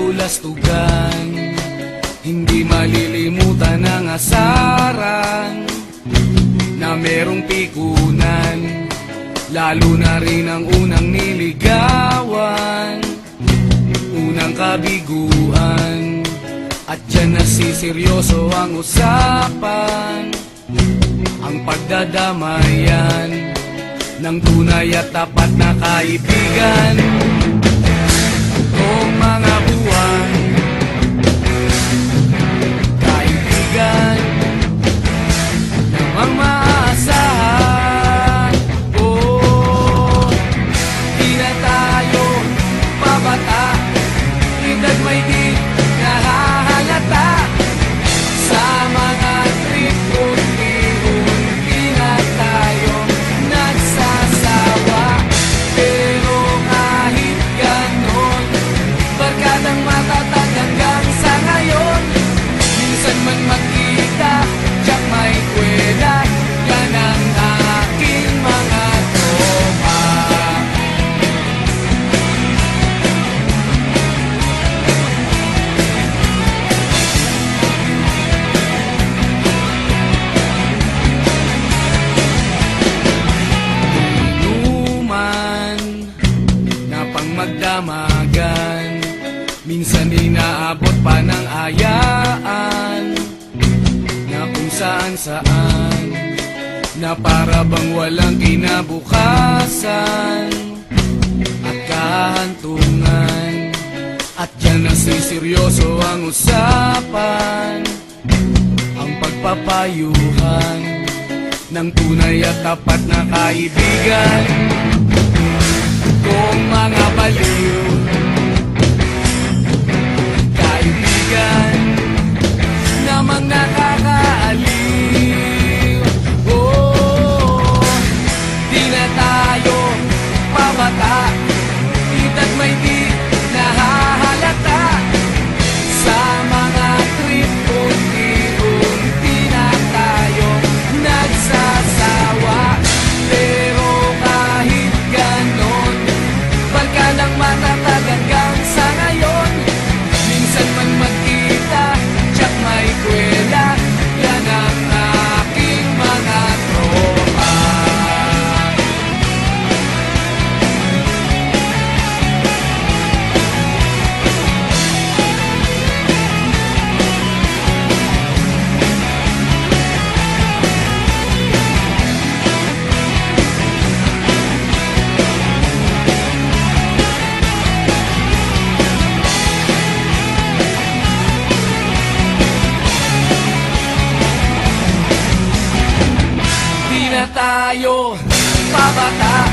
kabulastugan. Hindi malilimutan ang asaran na merong pikunan, lalo na rin ang unang niligawan, unang kabiguan. At dyan nasiseryoso ang usapan, ang pagdadamayan ng tunay at tapat na kaibigan. Kung mga buwan, kaibigan namang maaasahan. Oh, di na tayo babata, edad may di nahahalata. Sa mga trip unti-unti na tayo nagsasawa. Pero kahit ganon, barkadang matatag hanggang sa ngayon. Minsan man magkita, tiyak may kwela, yan ang aking mga tropa. Inuman na pang magdamagan, minsan inaabot pa ng ayaan, na kung saan-saan, na para bang walang kinabukasan at kahantungan. At dyan nasiseryoso ang usapan, ang pagpapayuhan ng tunay at tapat na kaibigan. Kung mga baliw, kaibigan namang nakakaaliw. Oh, di na tayo pabata, edad may di nahahalata. Sa mga trip unti-unti na tayo nagsasawa. Pero kahit ganon, barkadang matatag hanggang sa ngayon. Minsan man magkita, tiyak may kwela, yan ang aking mga tropa. Di na tayo pabata,